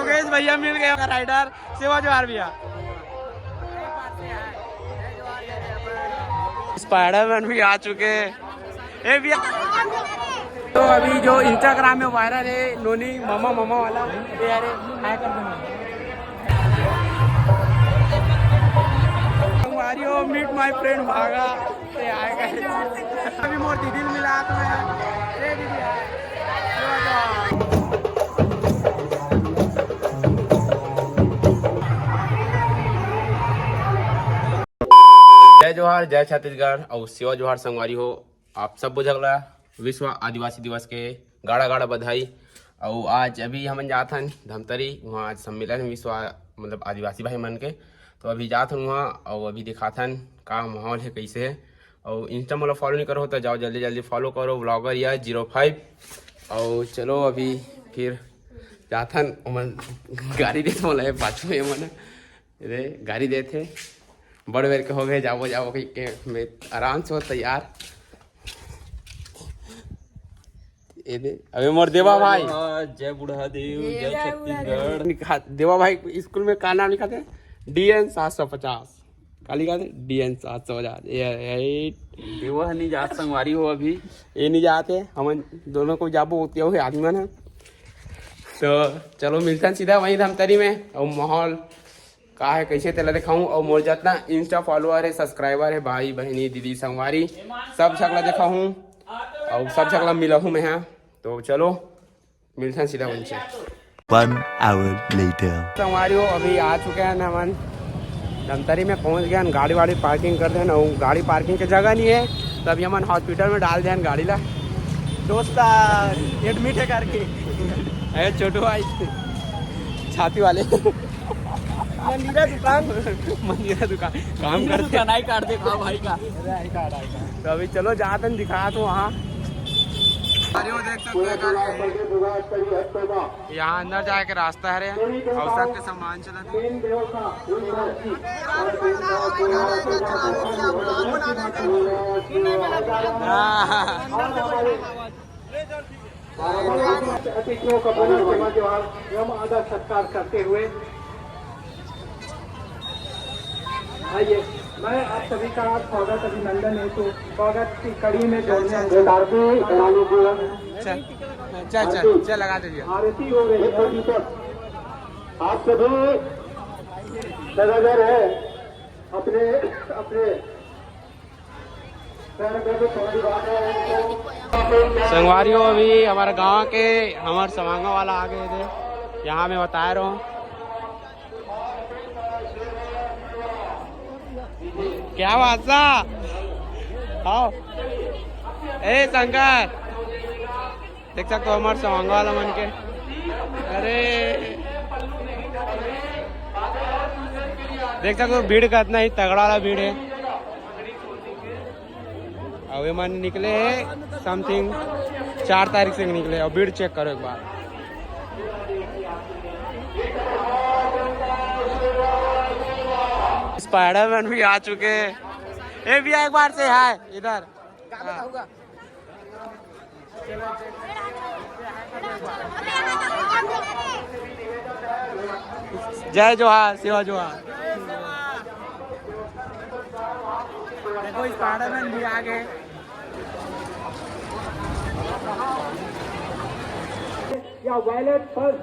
योगेश भैया मिल गए, राइडर शिवा जोहार भैया। स्पाइडरमैन भी आ चुके हैं भैया। तो अभी जो इंस्टाग्राम में वायरल है नोनी मामा मामा वाला, ये यार हाय कर देना। मारियो मीट माय फ्रेंड भागा ये आएगा। अभी मोर दीदी मिला तो मैं ए दीदी जय जोहार जय छत्तीसगढ़ और शिवा जोहार संगवारी हो। आप सब बुझगला विश्व आदिवासी दिवस के गाड़ा गाड़ा बधाई। और आज अभी हम जात हन धमतरी, वहाँ आज सम्मेलन विश्व मतलब आदिवासी भाई मन के। तो अभी जात हन वहाँ और अभी दिखाथन का माहौल है कैसे है। और इंस्टा मतलब फॉलो नहीं करो तो जाओ जल्दी जल्दी फॉलो करो, ब्लॉगर या 05। और चलो अभी फिर जाथन मन गाड़ी देते बोला पाछू ये मन रे गाड़ी देते बड़ बेर के हो गए जाओ जाओ के मैं आराम से हो तैयार। अभी मोर देवा भाई जय बुढ़ा देव जय छत्तीसगढ़। देवा भाई स्कूल में का नाम लिखा थे DN 750 का लिखा थे DN 750। देवा नहीं जात संगवारी हो अभी ये नहीं जाते हम दोनों को जाबो होते आदमी मन है। तो चलो मिलते हैं सीधा वहीं धमतरी में। और माहौल का है कैसे तेला दिखाऊं। और मोर जितना इंस्टा फॉलोअर है सब्सक्राइबर है भाई बहनी दीदी संगवारी सब शकला देखा हूँ और सब शकला मिला हूँ मैं यहाँ। तो चलो मिलते हैं सीधा उनसे। 1 hour later संगवारी हो अभी आ चुके हैं नमन धमतरी में पहुँच गए हैं। गाड़ी वाड़ी पार्किंग कर दें और गाड़ी पार्किंग की जगह नहीं है तो अभी हम हॉस्पिटल में डाल दें गाड़ी ला। दोस्त एडमिट है करके अरे छोटू भाई छाती वाले मंदिरा दुकान काम करते नहीं काट दे भाई का। तो अभी चलो जाते हैं दिखा तो वहाँ देख सकते हैं यहाँ अंदर जाके रास्ता है और सबके सामान चला अतिथियों का पुनः एवं आदर सत्कार करते हुए आइए मैं आप सभी का स्वागत अभिनंदन हेतु स्वागत की कड़ी में जोड़ने चल लगा दीजिए। आरती हो रही है। आप सभी सदागर है अपने अपने संगवारी हो अभी हमारे गांव के हमारे समांगा वाला आ गए थे यहाँ मैं बता रहा हूँ। क्या बात सा आओ ए शंकर देख सकते हो हमारे समांगा वाला मन के। अरे देख सकते हो भीड़ का इतना ही तगड़ा वाला भीड़ है। अभी मन निकले है समथिंग 4 तारीख से निकले और भीड़ चेक करो एक बार। स्पाइडरमैन भी आ चुके हैं। ए भैया एक बार से हाय इधर जय जोहार शिवा जोहार। देखो स्पाइडरमैन भी आ गए। या वॉलेट पर्स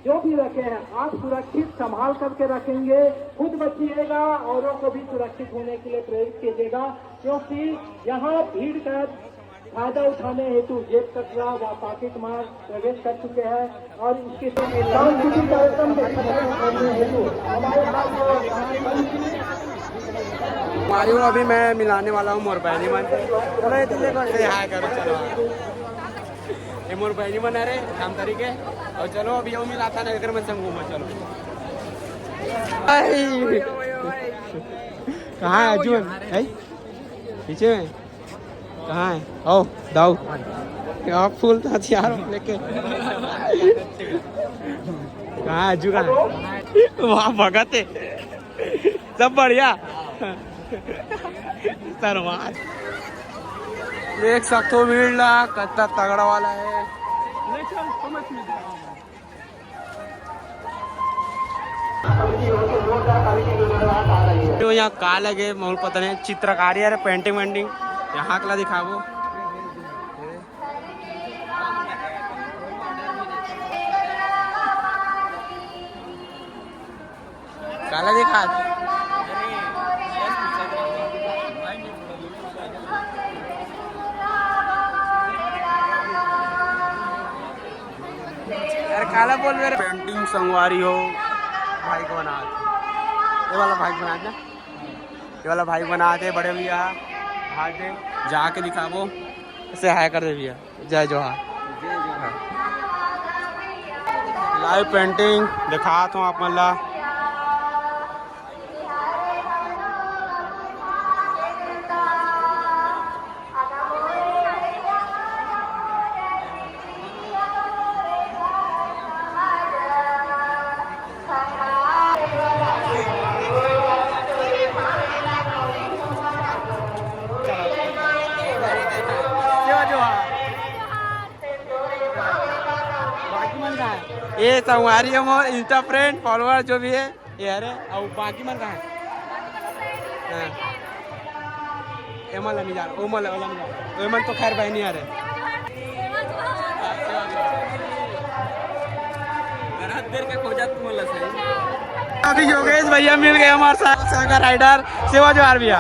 जो भी रखे हैं आप सुरक्षित संभाल करके रखेंगे। खुद बचिएगा औरों को भी सुरक्षित होने के लिए प्रेरित कीजिएगा क्योंकि यहाँ भीड़ का फायदा उठाने हेतु जेब कचरा व पॉकेट मार प्रवेश कर चुके हैं और इसके सांस्कृतिक कार्यक्रम हेतु हमारी अभी मैं मिलाने वाला हूँ मोर बहनी मन। चलो इतने हाय करो चलो ये मोर बहनी मन है रे काम तरीके। और चलो अभी वो मिला था ना अगर मैं संग घूमा चलो। कहाँ है अर्जुन है पीछे में कहाँ है ओ दाऊ आप फूल था यार लेके कहाँ है अर्जुन वहाँ भगत है सब बढ़िया सरवार देख सकते हो भीड़ ला कितना तगड़ा वाला है। तो यहाँ का लगे मोल पता नहीं चित्रकारी है पेंटिंग वेंटिंग यहाँ कला दिखाबो काला दिखा यार काला बोल मेरे पेंटिंग संगवारी हो भाई को बना ये वाला भाई बना ना ये वाला भाई बनाते बड़े भैया हाथ दे जाके दिखाबो ऐसे हाय कर दे भैया जय जोहार लाइव पेंटिंग दिखा तो आप मल्ला ये संगवारी हम और इंस्टा फ्रेंड फॉलोअर जो भी है ये अरे और बाकी मन कहाँ है एमल नहीं जा ओमल वाला नहीं जा ओमल तो खैर भाई नहीं आ रहे देर के खोजा तुम वाला सही अभी योगेश भैया मिल गए हमारे साथ सागर राइडर सेवा जोहार भैया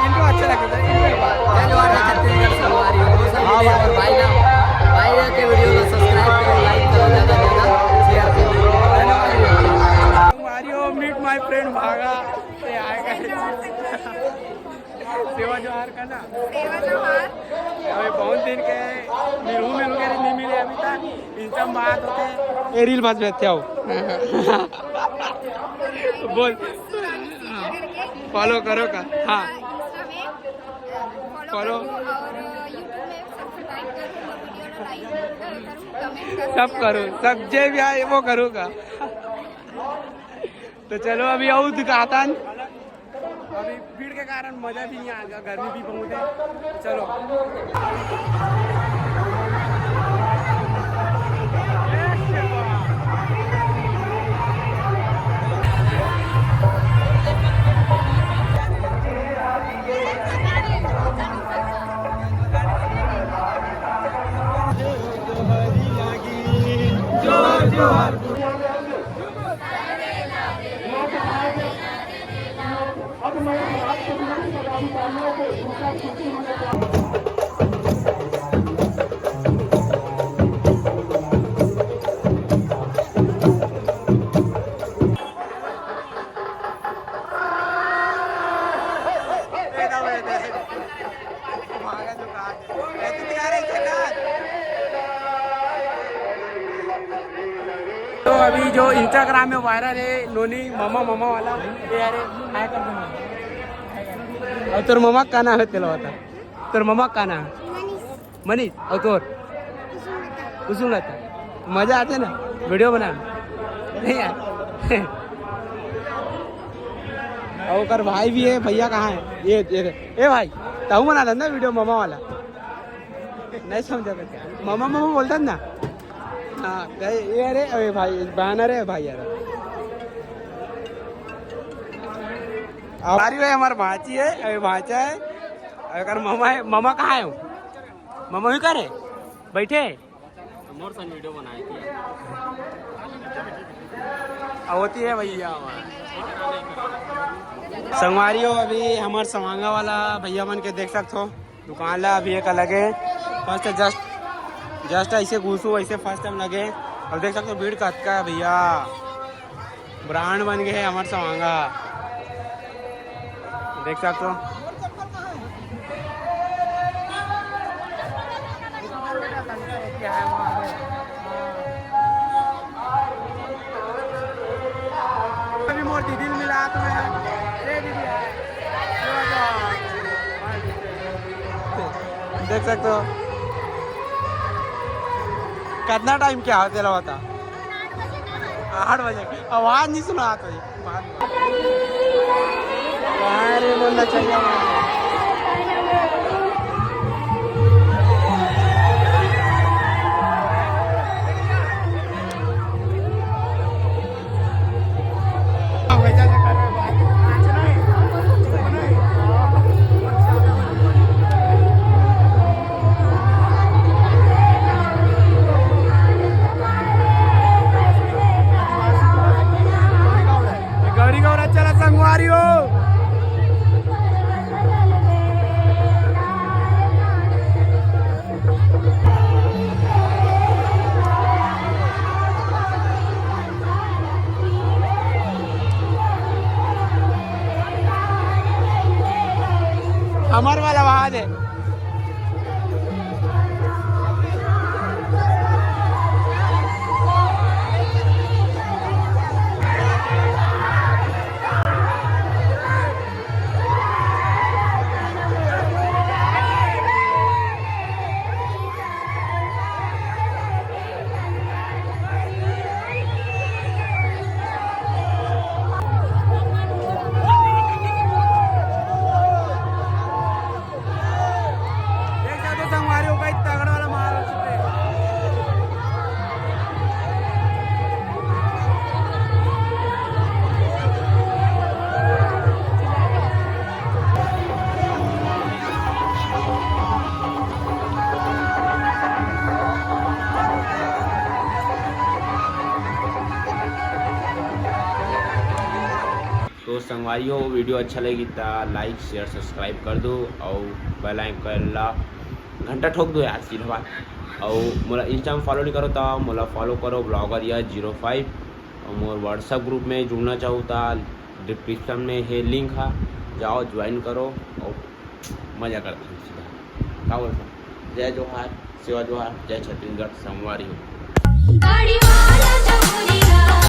इनको अच्छा लगता और भाई के वीडियो को सब्सक्राइब करो लाइक करो ज़्यादा शेयर करो मारियो मीट माय फ्रेंड भागा से आएगा सेवा जोहार का ना सेवा जोहार अभी बहुत दिन के मिल के नहीं मिले अभी तक इंस्टा बात होते ये रील बात बैठते हो बोल फॉलो करो का हाँ फॉलो सब करो सब जे भी आए वो करूँगा तो चलो अभी और दिखाता अभी भीड़ के कारण मजा भी नहीं आएगा गर्मी भी बहुत है चलो तो अभी जो इंस्टाग्राम में वायरल है नोनी मामा मामा वाला ये अरे हाय कर दो और तोर मामा का नाम है तेरा होता तोर मामा का नाम मनीष और तोर कुसुम रहता मजा आते ना वीडियो बनाने नहीं यार और कर भाई भी है भैया कहाँ है ये ए भाई ताऊ बना था ना वीडियो मामा वाला नहीं समझा मामा मामा बोलता ना हाँ ये अरे अरे भाई बहन अरे भाई यार हमारी भाई हमारा भाची है अरे भाचा है अगर मामा है मामा कहाँ है मामा भी करे बैठे मोर सन वीडियो बनाई थी होती है भैया संगवारी हो अभी हमारे सवांगा वाला भैया बन के देख सकते हो दुकान ला अभी एक अलग है फर्स्ट जस्ट ऐसे घुसू ऐसे फर्स्ट टाइम लगे और देख सकते हो भीड़ कतका है भैया ब्रांड बन गए हमारे सवांगा देख सकते हो अभी मोर दीदी मिला तो मैं देख सकते हो कितना टाइम क्या होते होता 8 बजे आवाज नहीं सुना तो बोलना चाहिए संगवारी हो वीडियो अच्छा लगी तो लाइक शेयर सब्सक्राइब कर दो और बेल आइकन ला घंटा ठोक दो यार सीधा बात। और मोला इंस्टा में फॉलो नहीं करो तो मोला फॉलो करो ब्लॉगर या 05 और मोर व्हाट्सएप ग्रुप में जुड़ना चाहो तो डिस्क्रिप्शन में है लिंक है, जाओ ज्वाइन करो और मज़ा करते हैं सीधा। क्या बोलता जय जोहार, सेवा जोहार, जय छत्तीसगढ़, संगवारी हो।